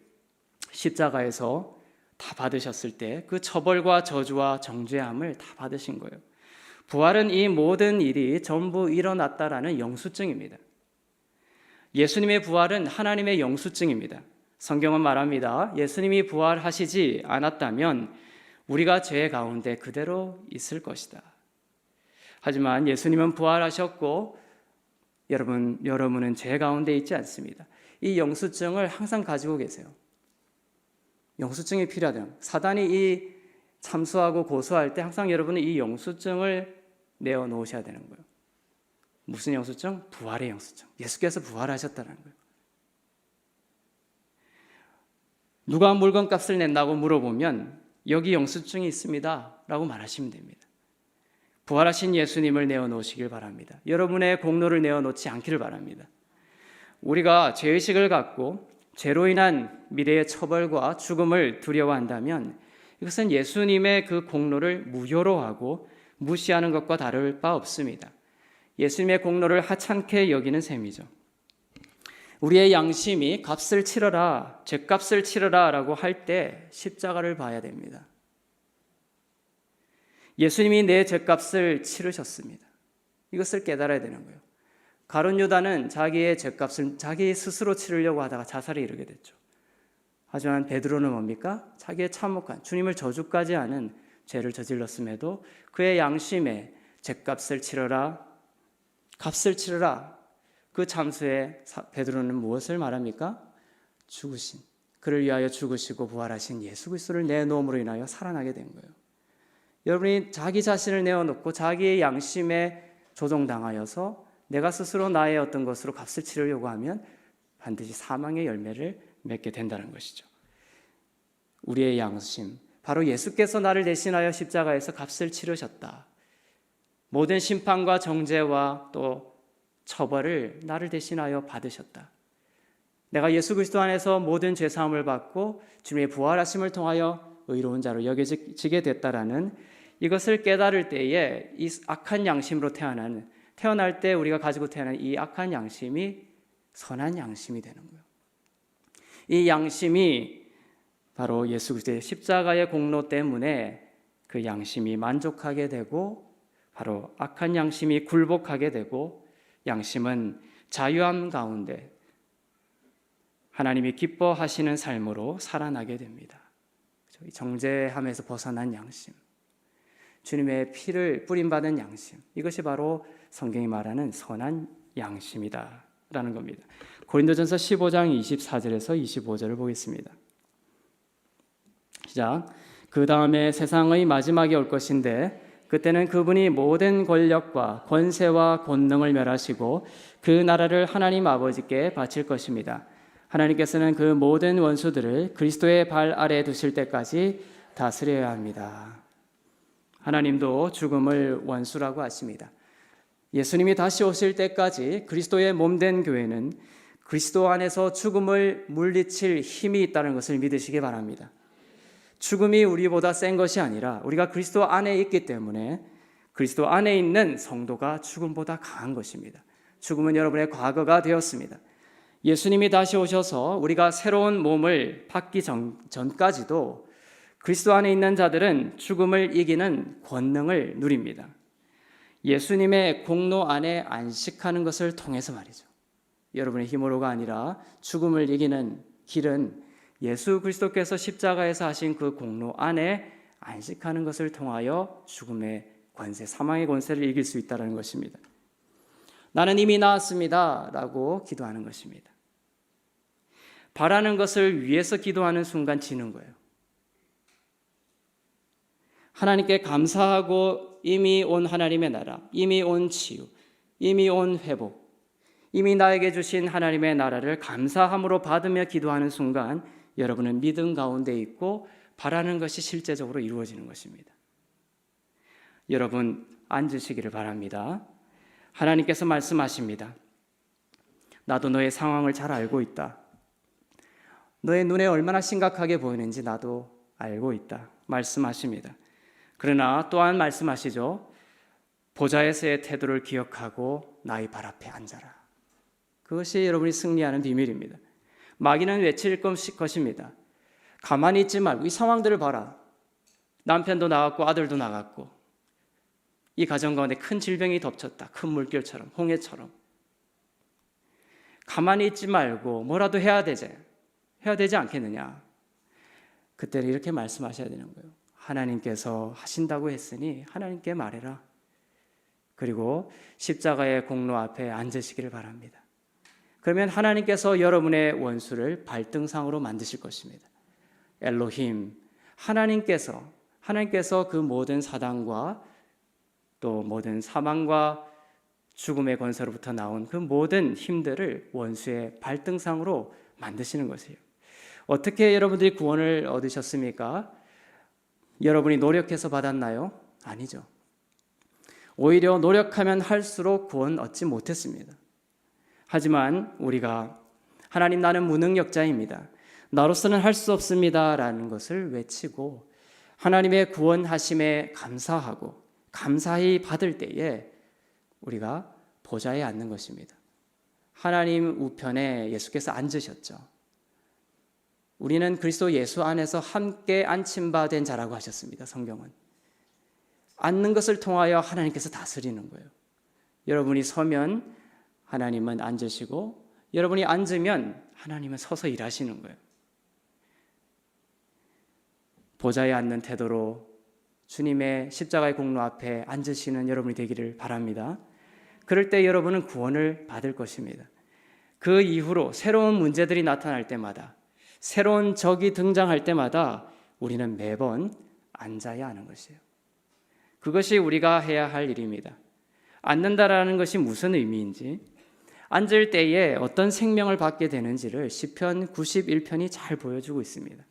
십자가에서 다 받으셨을 때 그 처벌과 저주와 정죄함을 다 받으신 거예요. 부활은 이 모든 일이 전부 일어났다라는 영수증입니다. 예수님의 부활은 하나님의 영수증입니다. 성경은 말합니다. 예수님이 부활하시지 않았다면 우리가 죄 가운데 그대로 있을 것이다. 하지만 예수님은 부활하셨고 여러분은 죄 가운데 있지 않습니다. 이 영수증을 항상 가지고 계세요. 영수증이 필요하다. 사단이 이 참수하고 고소할 때 항상 여러분은 이 영수증을 내어놓으셔야 되는 거예요. 무슨 영수증? 부활의 영수증. 예수께서 부활하셨다는 거예요. 누가 물건값을 낸다고 물어보면 여기 영수증이 있습니다 라고 말하시면 됩니다. 부활하신 예수님을 내어놓으시길 바랍니다. 여러분의 공로를 내어놓지 않기를 바랍니다. 우리가 죄의식을 갖고 죄로 인한 미래의 처벌과 죽음을 두려워한다면 이것은 예수님의 그 공로를 무효로 하고 무시하는 것과 다를 바 없습니다. 예수님의 공로를 하찮게 여기는 셈이죠. 우리의 양심이 값을 치러라, 죄값을 치러라 라고 할 때 십자가를 봐야 됩니다. 예수님이 내 죄값을 치르셨습니다. 이것을 깨달아야 되는 거예요. 가룟 유다는 자기의 죄값을 자기 스스로 치르려고 하다가 자살에 이르게 됐죠. 하지만 베드로는 뭡니까? 자기의 참혹한 주님을 저주까지 하는 죄를 저질렀음에도 그의 양심에 죄값을 치러라, 값을 치러라. 그 참수에 베드로는 무엇을 말합니까? 죽으신, 그를 위하여 죽으시고 부활하신 예수 그리스도를 내놓음으로 인하여 살아나게 된 거예요. 여러분이 자기 자신을 내어놓고 자기의 양심에 조종당하여서 내가 스스로 나의 어떤 것으로 값을 치르려고 하면 반드시 사망의 열매를 맺게 된다는 것이죠. 우리의 양심, 바로 예수께서 나를 대신하여 십자가에서 값을 치르셨다. 모든 심판과 정죄와 또 처벌을 나를 대신하여 받으셨다. 내가 예수 그리스도 안에서 모든 죄사함을 받고 주님의 부활하심을 통하여 의로운 자로 여겨지게 됐다라는 이것을 깨달을 때에 이 악한 양심으로 태어날 때 우리가 가지고 태어난 이 악한 양심이 선한 양심이 되는 거예요. 이 양심이 바로 예수 그리스도의 십자가의 공로 때문에 그 양심이 만족하게 되고 바로 악한 양심이 굴복하게 되고 양심은 자유함 가운데 하나님이 기뻐하시는 삶으로 살아나게 됩니다. 정죄함에서 벗어난 양심, 주님의 피를 뿌림받은 양심, 이것이 바로 성경이 말하는 선한 양심이다라는 겁니다. 고린도전서 15장 24절에서 25절을 보겠습니다. 시작. 그 다음에 세상의 마지막이 올 것인데 그때는 그분이 모든 권력과 권세와 권능을 멸하시고 그 나라를 하나님 아버지께 바칠 것입니다. 하나님께서는 그 모든 원수들을 그리스도의 발 아래에 두실 때까지 다스려야 합니다. 하나님도 죽음을 원수라고 하십니다. 예수님이 다시 오실 때까지 그리스도의 몸된 교회는 그리스도 안에서 죽음을 물리칠 힘이 있다는 것을 믿으시기 바랍니다. 죽음이 우리보다 센 것이 아니라 우리가 그리스도 안에 있기 때문에 그리스도 안에 있는 성도가 죽음보다 강한 것입니다. 죽음은 여러분의 과거가 되었습니다. 예수님이 다시 오셔서 우리가 새로운 몸을 받기 전까지도 그리스도 안에 있는 자들은 죽음을 이기는 권능을 누립니다. 예수님의 공로 안에 안식하는 것을 통해서 말이죠. 여러분의 힘으로가 아니라 죽음을 이기는 길은 예수 그리스도께서 십자가에서 하신 그 공로 안에 안식하는 것을 통하여 죽음의 권세, 사망의 권세를 이길 수 있다는 것입니다. 나는 이미 나았습니다 라고 기도하는 것입니다. 바라는 것을 위해서 기도하는 순간 지는 거예요. 하나님께 감사하고 이미 온 하나님의 나라, 이미 온 치유, 이미 온 회복, 이미 나에게 주신 하나님의 나라를 감사함으로 받으며 기도하는 순간 여러분은 믿음 가운데 있고 바라는 것이 실제적으로 이루어지는 것입니다. 여러분 앉으시기를 바랍니다. 하나님께서 말씀하십니다. 나도 너의 상황을 잘 알고 있다. 너의 눈에 얼마나 심각하게 보이는지 나도 알고 있다. 말씀하십니다. 그러나 또한 말씀하시죠. 보좌에서의 태도를 기억하고 나의 발 앞에 앉아라. 그것이 여러분이 승리하는 비밀입니다. 마귀는 외칠 것입니다. 가만히 있지 말고 이 상황들을 봐라. 남편도 나갔고 아들도 나갔고 이 가정 가운데 큰 질병이 덮쳤다. 큰 물결처럼 홍해처럼. 가만히 있지 말고 뭐라도 해야 되지 않겠느냐. 그때는 이렇게 말씀하셔야 되는 거예요. 하나님께서 하신다고 했으니 하나님께 말해라. 그리고 십자가의 공로 앞에 앉으시기를 바랍니다. 그러면 하나님께서 여러분의 원수를 발등상으로 만드실 것입니다. 엘로힘, 하나님께서 그 모든 사단과 또 모든 사망과 죽음의 권세로부터 나온 그 모든 힘들을 원수의 발등상으로 만드시는 것이에요. 어떻게 여러분들이 구원을 얻으셨습니까? 여러분이 노력해서 받았나요? 아니죠. 오히려 노력하면 할수록 구원 얻지 못했습니다. 하지만 우리가 하나님 나는 무능력자입니다. 나로서는 할 수 없습니다 라는 것을 외치고 하나님의 구원하심에 감사하고 감사히 받을 때에 우리가 보좌에 앉는 것입니다. 하나님 우편에 예수께서 앉으셨죠. 우리는 그리스도 예수 안에서 함께 안침받은 자라고 하셨습니다. 성경은. 앉는 것을 통하여 하나님께서 다스리는 거예요. 여러분이 서면 하나님은 앉으시고 여러분이 앉으면 하나님은 서서 일하시는 거예요. 보좌에 앉는 태도로 주님의 십자가의 공로 앞에 앉으시는 여러분이 되기를 바랍니다. 그럴 때 여러분은 구원을 받을 것입니다. 그 이후로 새로운 문제들이 나타날 때마다 새로운 적이 등장할 때마다 우리는 매번 앉아야 하는 것이에요. 그것이 우리가 해야 할 일입니다. 앉는다라는 것이 무슨 의미인지, 앉을 때에 어떤 생명을 받게 되는지를 시편 91편이 잘 보여주고 있습니다.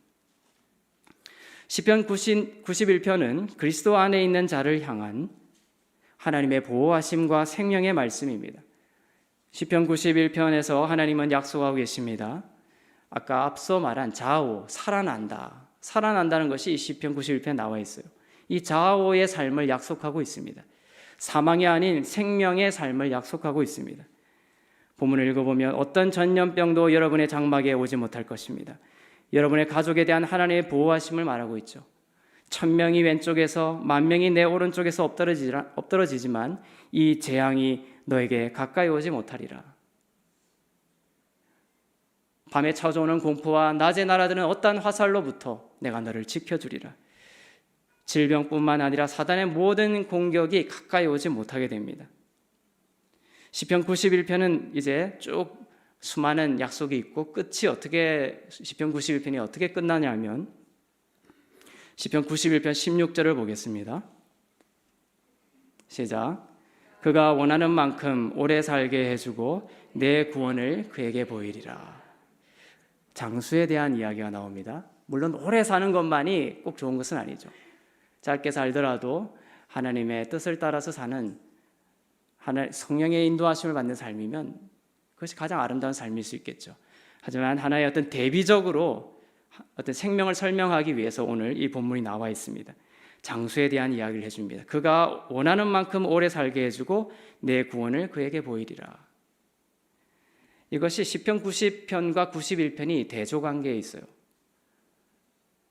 시편 91편은 그리스도 안에 있는 자를 향한 하나님의 보호하심과 생명의 말씀입니다. 시편 91편에서 하나님은 약속하고 계십니다. 아까 앞서 말한 좌우, 살아난다는 것이 시편 91편에 나와 있어요. 이 좌우의 삶을 약속하고 있습니다. 사망이 아닌 생명의 삶을 약속하고 있습니다. 본문을 읽어보면 어떤 전염병도 여러분의 장막에 오지 못할 것입니다. 여러분의 가족에 대한 하나님의 보호하심을 말하고 있죠. 1000명이 왼쪽에서 10,000명이 내 오른쪽에서 엎드러지지만 이 재앙이 너에게 가까이 오지 못하리라. 밤에 찾아오는 공포와 낮에 날아드는 어떠한 화살로부터 내가 너를 지켜주리라. 질병뿐만 아니라 사단의 모든 공격이 가까이 오지 못하게 됩니다. 시편 91편은 이제 쭉 수많은 약속이 있고 시편 91편이 어떻게 끝나냐면 시편 91편 16절을 보겠습니다. 시작. 그가 원하는 만큼 오래 살게 해주고 내 구원을 그에게 보이리라. 장수에 대한 이야기가 나옵니다. 물론 오래 사는 것만이 꼭 좋은 것은 아니죠. 짧게 살더라도 하나님의 뜻을 따라서 사는 성령의 인도하심을 받는 삶이면 그것이 가장 아름다운 삶일 수 있겠죠. 하지만 하나의 어떤 대비적으로 어떤 생명을 설명하기 위해서 오늘 이 본문이 나와 있습니다. 장수에 대한 이야기를 해줍니다. 그가 원하는 만큼 오래 살게 해주고 내 구원을 그에게 보이리라. 이것이 시편 90편과 91편이 대조관계에 있어요.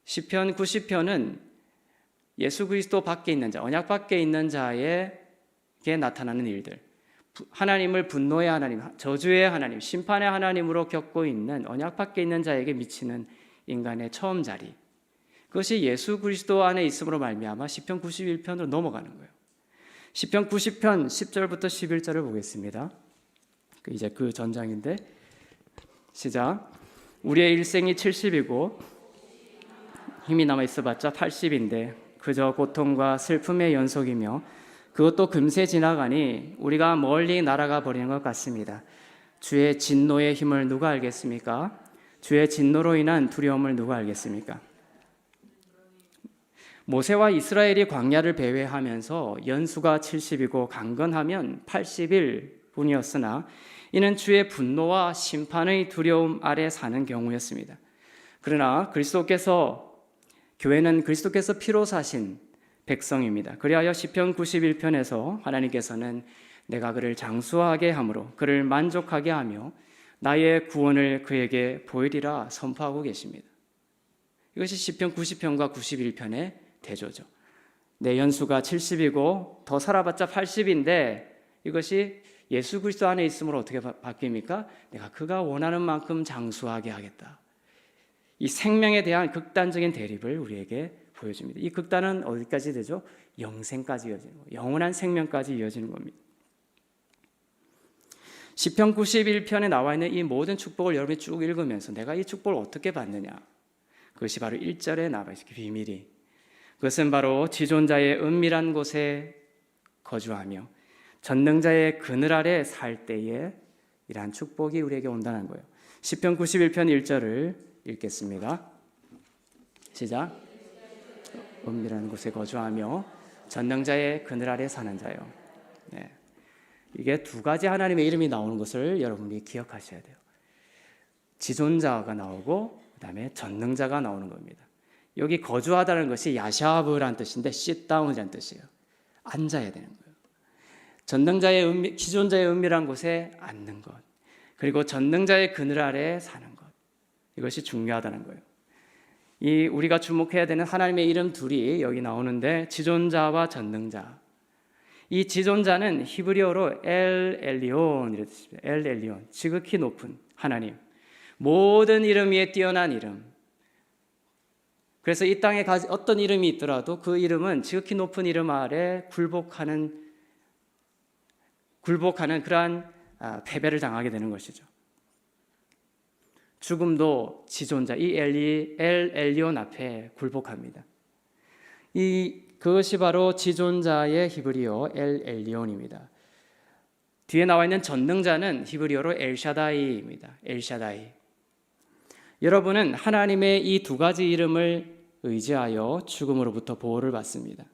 시편 90편은 예수 그리스도 밖에 있는 자, 언약 밖에 있는 자에게 나타나는 일들, 하나님을 분노의 하나님, 저주의 하나님, 심판의 하나님으로 겪고 있는 언약 밖에 있는 자에게 미치는 인간의 처음 자리, 그것이 예수 그리스도 안에 있음으로 말미암아 시편 91편으로 넘어가는 거예요. 시편 90편 10절부터 11절을 보겠습니다. 이제 그 전장인데, 시작. 우리의 일생이 70이고 힘이 남아 있어봤자 80인데 그저 고통과 슬픔의 연속이며 그것도 금세 지나가니 우리가 멀리 날아가 버리는 것 같습니다. 주의 진노의 힘을 누가 알겠습니까? 주의 진노로 인한 두려움을 누가 알겠습니까? 모세와 이스라엘이 광야를 배회하면서 연수가 70이고 강건하면 80일 뿐이었으나 이는 주의 분노와 심판의 두려움 아래 사는 경우였습니다. 그러나 교회는 그리스도께서 피로 사신 백성입니다. 그리하여 시편 91편에서 하나님께서는 내가 그를 장수하게 함으로 그를 만족하게 하며 나의 구원을 그에게 보이리라 선포하고 계십니다. 이것이 시편 90편과 91편의 대조죠. 내 연수가 70이고 더 살아봤자 80인데 이것이 예수 그리스도 안에 있음으로 어떻게 바뀝니까? 내가 그가 원하는 만큼 장수하게 하겠다. 이 생명에 대한 극단적인 대립을 우리에게 보여줍니다. 이 극단은 어디까지 되죠? 영생까지 이어지는 거예요. 영원한 생명까지 이어지는 겁니다. 시편 91편에 나와 있는 이 모든 축복을 여러분이 쭉 읽으면서 내가 이 축복을 어떻게 받느냐? 그것이 바로 1절에 나와 있어요. 비밀이. 그것은 바로 지존자의 은밀한 곳에 거주하며 전능자의 그늘 아래 살 때에 이러한 축복이 우리에게 온다는 거예요. 시편 91편 1절을 읽겠습니다. 시작. 은밀한 곳에 거주하며 전능자의 그늘 아래 사는 자요. 네. 이게 두 가지 하나님의 이름이 나오는 것을 여러분이 기억하셔야 돼요. 지존자가 나오고 그다음에 전능자가 나오는 겁니다. 여기 거주하다는 것이 야샤브라는 뜻인데 sit-down이라는 뜻이에요. 앉아야 되는 거예요. 지존자의 은밀한 곳에 앉는 것, 그리고 전능자의 그늘 아래 사는 것, 이것이 중요하다는 거예요. 우리가 주목해야 되는 하나님의 이름 둘이 여기 나오는데 지존자와 전능자. 이 지존자는 히브리어로 엘 엘리온 이렇게 뜻입니다. 엘 엘리온, 지극히 높은 하나님, 모든 이름 위에 뛰어난 이름. 그래서 이 땅에 어떤 이름이 있더라도 그 이름은 지극히 높은 이름 아래 굴복하는 그러한 패배를 당하게 되는 것이죠. 죽음도 지존자, 이 엘 엘리온 앞에 굴복합니다. 그것이 바로 지존자의 히브리어 엘 엘리온입니다. 뒤에 나와 있는 전능자는 히브리어로 엘샤다이입니다. 엘샤다이. 여러분은 하나님의 이 두 가지 이름을 의지하여 죽음으로부터 보호를 받습니다.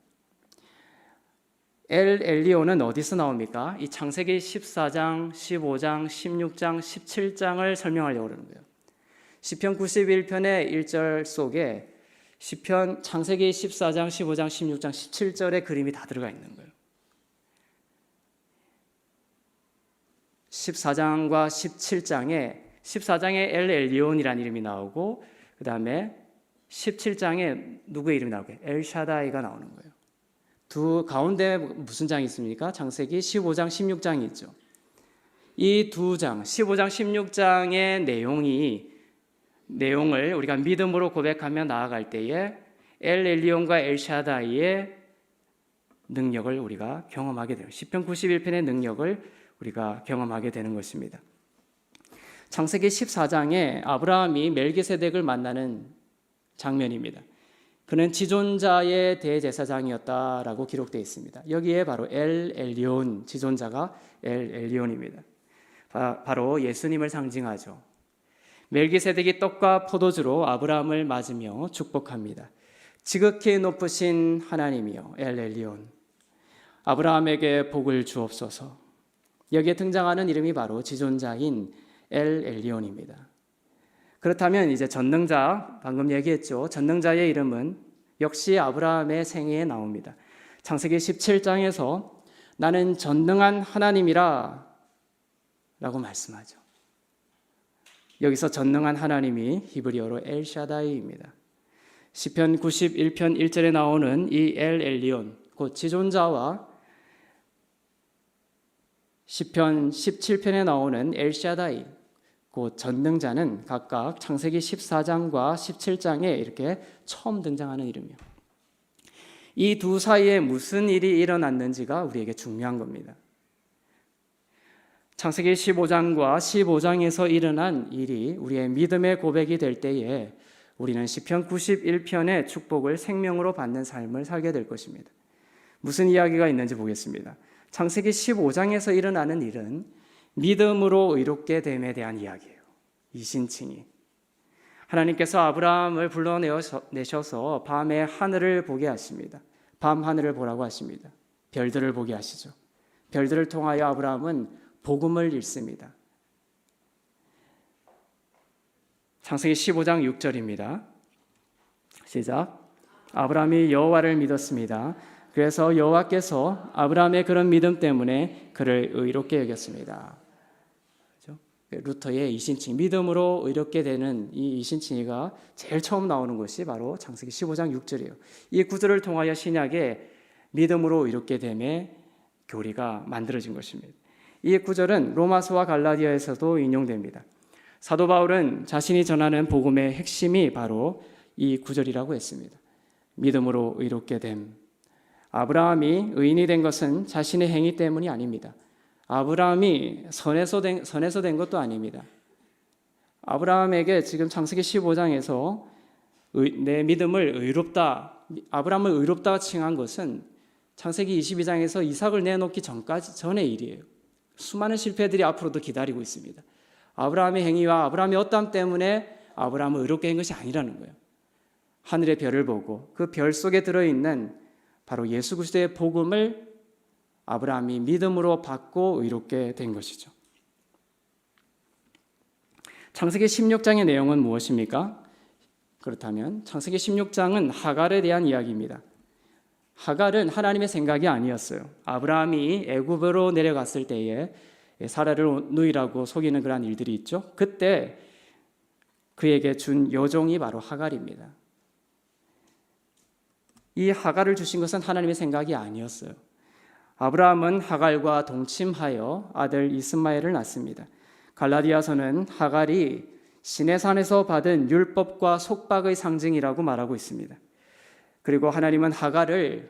엘 엘리온은 어디서 나옵니까? 이 창세기 14장, 15장, 16장, 17장을 설명하려고 그러는 거예요. 시편 91편의 1절 속에 창세기 14장, 15장, 16장, 17절의 그림이 다 들어가 있는 거예요. 14장과 14장에 엘 엘리온이라는 이름이 나오고 그 다음에 17장에 누구의 이름이 나오게? 엘샤다이가 나오는 거예요. 두 가운데 무슨 장이 있습니까? 창세기 15장, 16장이 있죠. 이 두 장, 15장, 16장의 내용을 우리가 믿음으로 고백하며 나아갈 때에 엘 엘리온과 엘샤다이의 능력을 우리가 경험하게 돼요. 시편 91편의 능력을 우리가 경험하게 되는 것입니다. 창세기 14장에 아브라함이 멜기세덱을 만나는 장면입니다. 그는 지존자의 대제사장이었다라고 기록되어 있습니다. 여기에 바로 엘 엘리온, 지존자가 엘 엘리온입니다. 바로 예수님을 상징하죠. 멜기세덱이 떡과 포도주로 아브라함을 맞으며 축복합니다. 지극히 높으신 하나님이여 엘 엘리온, 아브라함에게 복을 주옵소서. 여기에 등장하는 이름이 바로 지존자인 엘 엘리온입니다. 그렇다면 이제 전능자, 방금 얘기했죠. 전능자의 이름은 역시 아브라함의 생애에 나옵니다. 창세기 17장에서 나는 전능한 하나님이라 라고 말씀하죠. 여기서 전능한 하나님이 히브리어로 엘샤다이입니다. 시편 91편 1절에 나오는 이 엘 엘리온, 곧 지존자와 시편 17편에 나오는 엘샤다이, 곧 전능자는 각각 창세기 14장과 17장에 이렇게 처음 등장하는 이름이요. 이 두 사이에 무슨 일이 일어났는지가 우리에게 중요한 겁니다. 창세기 15장과 15장에서 일어난 일이 우리의 믿음의 고백이 될 때에 우리는 시편 91편의 축복을 생명으로 받는 삶을 살게 될 것입니다. 무슨 이야기가 있는지 보겠습니다. 창세기 15장에서 일어나는 일은 믿음으로 의롭게 됨에 대한 이야기예요. 이신칭이. 하나님께서 아브라함을 불러내셔서 밤에 하늘을 보게 하십니다. 밤 하늘을 보라고 하십니다. 별들을 보게 하시죠. 별들을 통하여 아브라함은 복음을 읽습니다. 창세기 15장 6절입니다. 시작. 아브라함이 여호와를 믿었습니다. 그래서 여호와께서 아브라함의 그런 믿음 때문에 그를 의롭게 여겼습니다. 그렇죠? 루터의 이신칭, 믿음으로 의롭게 되는 이 이신칭이가 제일 처음 나오는 것이 바로 창세기 15장 6절이에요. 이 구절을 통하여 신약에 믿음으로 의롭게 됨의 교리가 만들어진 것입니다. 이 구절은 로마서와 갈라디아에서도 인용됩니다. 사도 바울은 자신이 전하는 복음의 핵심이 바로 이 구절이라고 했습니다. 믿음으로 의롭게 됨. 아브라함이 의인이 된 것은 자신의 행위 때문이 아닙니다. 아브라함이 선에서 된 것도 아닙니다. 아브라함에게 지금 창세기 15장에서 내 믿음을 의롭다, 아브라함을 의롭다 칭한 것은 창세기 22장에서 이삭을 내놓기 전의 일이에요. 수많은 실패들이 앞으로도 기다리고 있습니다. 아브라함의 행위와 아브라함의 어떠함 때문에 아브라함을 의롭게 한 것이 아니라는 거예요. 하늘의 별을 보고 그 별 속에 들어있는 바로 예수 그리스도의 복음을 아브라함이 믿음으로 받고 의롭게 된 것이죠. 창세기 16장의 내용은 무엇입니까? 그렇다면 창세기 16장은 하갈에 대한 이야기입니다. 하갈은 하나님의 생각이 아니었어요. 아브라함이 애굽으로 내려갔을 때에 사라를 누이라고 속이는 그런 일들이 있죠. 그때 그에게 준 여종이 바로 하갈입니다. 이 하갈을 주신 것은 하나님의 생각이 아니었어요. 아브라함은 하갈과 동침하여 아들 이스마엘을 낳습니다. 갈라디아서는 하갈이 시내산에서 받은 율법과 속박의 상징이라고 말하고 있습니다. 그리고 하나님은 하갈을,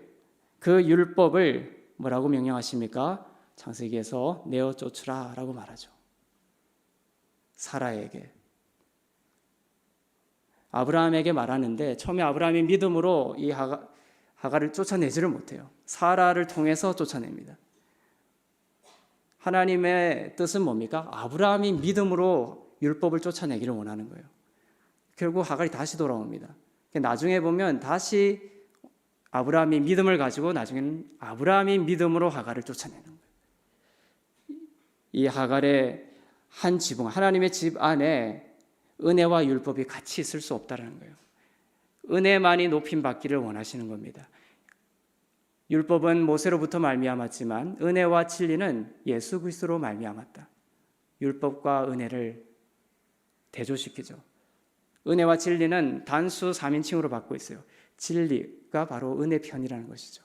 그 율법을 뭐라고 명령하십니까? 창세기에서 내어 쫓으라 라고 말하죠. 사라에게. 아브라함에게 말하는데 처음에 아브라함이 믿음으로 이 하갈을 쫓아내지를 못해요. 사라를 통해서 쫓아냅니다. 하나님의 뜻은 뭡니까? 아브라함이 믿음으로 율법을 쫓아내기를 원하는 거예요. 결국 하갈이 다시 돌아옵니다. 나중에 보면 다시 아브라함이 믿음을 가지고 나중에는 아브라함이 믿음으로 하갈을 쫓아내는 거예요. 이 하갈의 한 지붕, 하나님의 집 안에 은혜와 율법이 같이 있을 수 없다는 거예요. 은혜만이 높임받기를 원하시는 겁니다. 율법은 모세로부터 말미암았지만 은혜와 진리는 예수 그리스도로 말미암았다. 율법과 은혜를 대조시키죠. 은혜와 진리는 단수 3인칭으로 받고 있어요. 진리가 바로 은혜 편이라는 것이죠.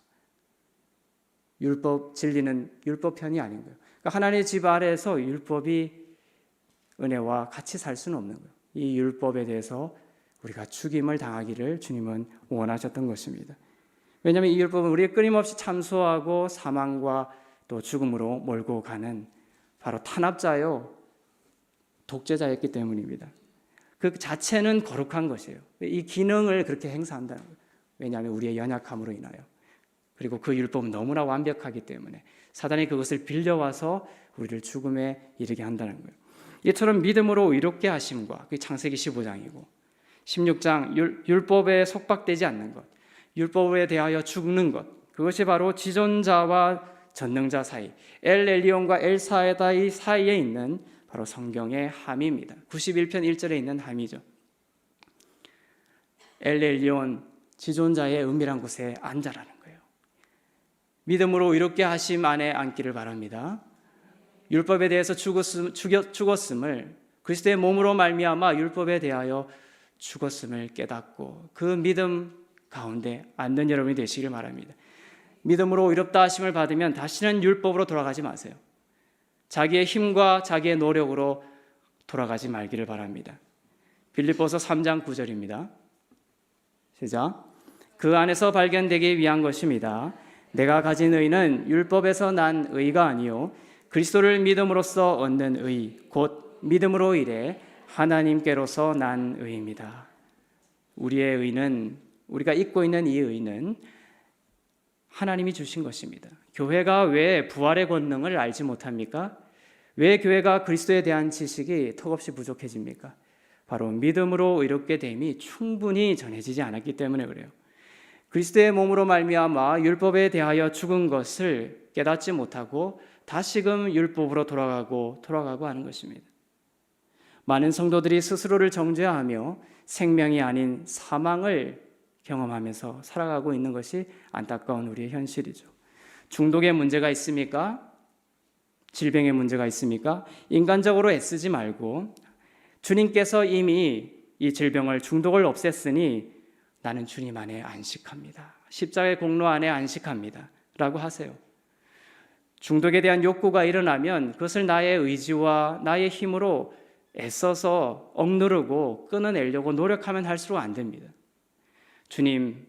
율법, 진리는 율법 편이 아닌 거예요. 그러니까 하나님의 집 아래에서 율법이 은혜와 같이 살 수는 없는 거예요. 이 율법에 대해서 우리가 죽임을 당하기를 주님은 원하셨던 것입니다. 왜냐하면 이 율법은 우리의 끊임없이 참소하고 사망과 또 죽음으로 몰고 가는 바로 탄압자요, 독재자였기 때문입니다. 그 자체는 거룩한 것이에요. 이 기능을 그렇게 행사한다는 거예요. 왜냐하면 우리의 연약함으로 인하여. 그리고 그 율법은 너무나 완벽하기 때문에 사단이 그것을 빌려와서 우리를 죽음에 이르게 한다는 거예요. 이처럼 믿음으로 의롭게 하심과 그 창세기 15장이고 16장 율법에 속박되지 않는 것, 율법에 대하여 죽는 것, 그것이 바로 지존자와 전능자 사이, 엘 엘리온과 엘 사에다이 사이에 있는 바로 성경의 함입니다. 91편 1절에 있는 함이죠. 엘 엘리온, 지존자의 은밀한 곳에 앉아라는 거예요. 믿음으로 의롭게 하심 안에 앉기를 바랍니다. 율법에 대해서 죽었음을, 그리스도의 몸으로 말미암아 율법에 대하여 죽었음을 깨닫고 그 믿음 가운데 앉는 여러분이 되시길 바랍니다. 믿음으로 의롭다 하심을 받으면 다시는 율법으로 돌아가지 마세요. 자기의 힘과 자기의 노력으로 돌아가지 말기를 바랍니다. 빌립보서 3장 9절입니다. 시작. 그 안에서 발견되기 위한 것입니다. 내가 가진 의는 율법에서 난 의가 아니요 그리스도를 믿음으로써 얻는 의 곧 믿음으로 이래 하나님께로서 난 의입니다. 우리의 의는, 우리가 입고 있는 이 의는 하나님이 주신 것입니다. 교회가 왜 부활의 권능을 알지 못합니까? 왜 교회가 그리스도에 대한 지식이 턱없이 부족해집니까? 바로 믿음으로 의롭게 됨이 충분히 전해지지 않았기 때문에 그래요. 그리스도의 몸으로 말미암아 율법에 대하여 죽은 것을 깨닫지 못하고 다시금 율법으로 돌아가고 하는 것입니다. 많은 성도들이 스스로를 정죄하며 생명이 아닌 사망을 경험하면서 살아가고 있는 것이 안타까운 우리의 현실이죠. 중독의 문제가 있습니까? 질병의 문제가 있습니까? 인간적으로 애쓰지 말고 주님께서 이미 이 질병을, 중독을 없앴으니 나는 주님 안에 안식합니다. 십자가의 공로 안에 안식합니다. 라고 하세요. 중독에 대한 욕구가 일어나면 그것을 나의 의지와 나의 힘으로 애써서 억누르고 끊어내려고 노력하면 할수록 안 됩니다. 주님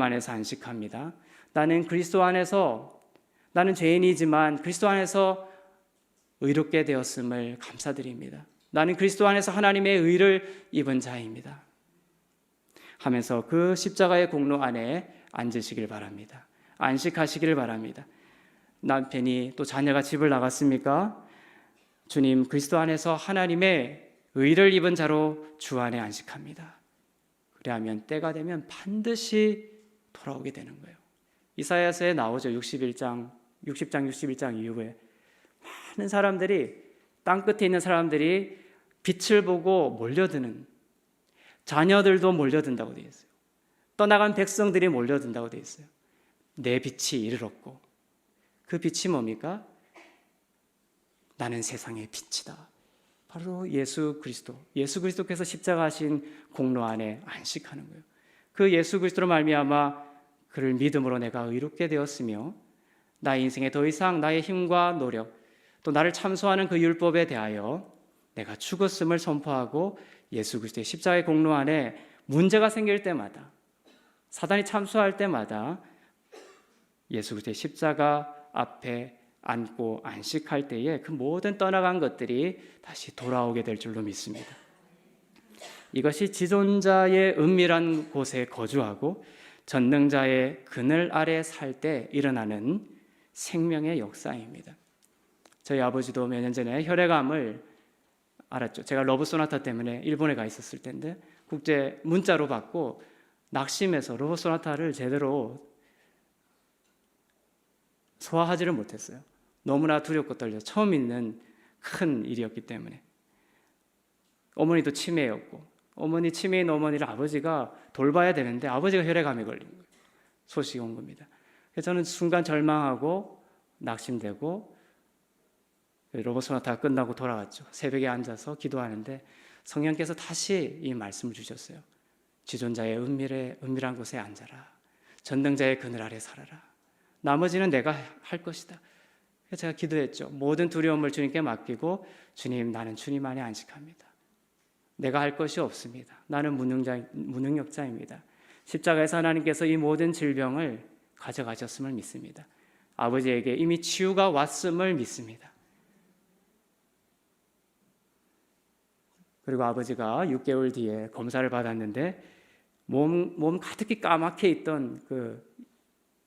안에서 안식합니다. 나는 그리스도 안에서, 나는 죄인이지만 그리스도 안에서 의롭게 되었음을 감사드립니다. 나는 그리스도 안에서 하나님의 의를 입은 자입니다. 하면서 그 십자가의 공로 안에 앉으시길 바랍니다. 안식하시기를 바랍니다. 남편이 또 자녀가 집을 나갔습니까? 주님, 그리스도 안에서 하나님의 의를 입은 자로 주 안에 안식합니다. 그래야면 때가 되면 반드시 돌아오게 되는 거예요. 이사야서에 나오죠. 60장 61장 이후에 많은 사람들이, 땅끝에 있는 사람들이 빛을 보고 몰려드는, 자녀들도 몰려든다고 되어 있어요. 떠나간 백성들이 몰려든다고 되어 있어요. 내 빛이 이를 얻고, 그 빛이 뭡니까? 나는 세상의 빛이다. 바로 예수 그리스도께서 십자가 하신 공로 안에 안식하는 거예요. 그 예수 그리스도로 말미암아 그를 믿음으로 내가 의롭게 되었으며 나의 인생에 더 이상 나의 힘과 노력, 또 나를 참소하는 그 율법에 대하여 내가 죽었음을 선포하고 예수 그리스도의 십자가의 공로 안에 문제가 생길 때마다, 사단이 참소할 때마다 예수 그리스도의 십자가 앞에 앉고 안식할 때에 그 모든 떠나간 것들이 다시 돌아오게 될 줄로 믿습니다. 이것이 지존자의 은밀한 곳에 거주하고 전능자의 그늘 아래 살 때 일어나는 생명의 역사입니다. 저희 아버지도 몇 년 전에 혈액암을 알았죠. 제가 러브 소나타 때문에 일본에 가 있었을 때인데 국제 문자로 받고 낙심해서 러브 소나타를 제대로 소화하지를 못했어요. 너무나 두렵고 떨려 처음 있는 큰 일이었기 때문에. 어머니도 치매였고, 어머니 치매인 어머니를 아버지가 돌봐야 되는데 아버지가 혈액암에 걸린 거예요. 소식이 온 겁니다. 그래서 저는 순간 절망하고 낙심되고 로봇소나타가 끝나고 돌아왔죠. 새벽에 앉아서 기도하는데 성령께서 다시 이 말씀을 주셨어요. 지존자의 은밀한 곳에 앉아라. 전능자의 그늘 아래 살아라. 나머지는 내가 할 것이다. 그래서 제가 기도했죠. 모든 두려움을 주님께 맡기고 주님, 나는 주님 안에 안식합니다. 내가 할 것이 없습니다. 나는 무능력자입니다. 십자가에서 하나님께서 이 모든 질병을 가져가셨음을 믿습니다. 아버지에게 이미 치유가 왔음을 믿습니다. 그리고 아버지가 6개월 뒤에 검사를 받았는데 몸 가득히 까맣게 있던 그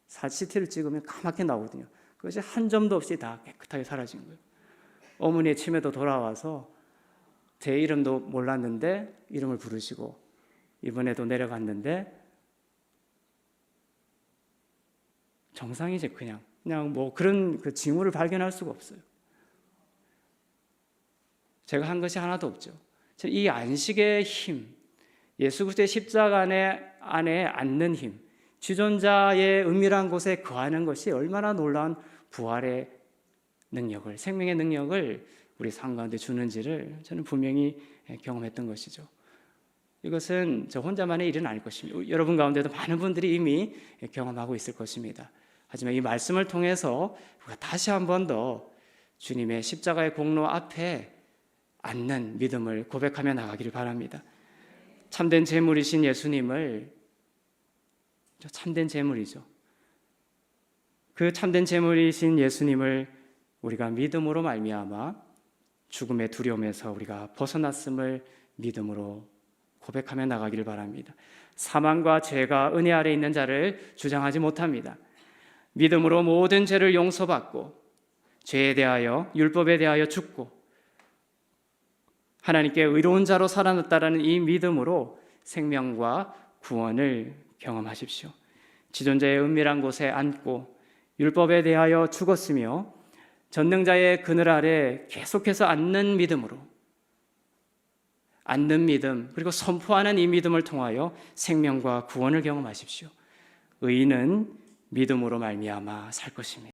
CT를 찍으면 까맣게 나오거든요. 그것이 한 점도 없이 다 깨끗하게 사라진 거예요. 어머니의 치매도 돌아와서 제 이름도 몰랐는데 이름을 부르시고 이번에도 내려갔는데 정상이지. 그냥 뭐 그런 그 징후를 발견할 수가 없어요. 제가 한 것이 하나도 없죠. 이 안식의 힘, 예수 그리스도의 십자가 안에 앉는 힘, 지존자의 은밀한 곳에 거하는 것이 얼마나 놀라운 부활의 능력을, 생명의 능력을 우리 삶 가운데 주는지를 저는 분명히 경험했던 것이죠. 이것은 저 혼자만의 일은 아닐 것입니다. 여러분 가운데도 많은 분들이 이미 경험하고 있을 것입니다. 하지만 이 말씀을 통해서 우리가 다시 한 번 더 주님의 십자가의 공로 앞에 앉는 믿음을 고백하며 나가기를 바랍니다. 참된 제물이신 예수님을, 참된 제물이죠. 그 참된 제물이신 예수님을 우리가 믿음으로 말미암아 죽음의 두려움에서 우리가 벗어났음을 믿음으로 고백하며 나가기를 바랍니다. 사망과 죄가 은혜 아래 있는 자를 주장하지 못합니다. 믿음으로 모든 죄를 용서받고 죄에 대하여, 율법에 대하여 죽고 하나님께 의로운 자로 살아났다라는 이 믿음으로 생명과 구원을 경험하십시오. 지존자의 은밀한 곳에 앉고 율법에 대하여 죽었으며 전능자의 그늘 아래 계속해서 앉는 믿음으로, 앉는 믿음, 그리고 선포하는 이 믿음을 통하여 생명과 구원을 경험하십시오. 의인은 믿음으로 말미암아 살 것입니다.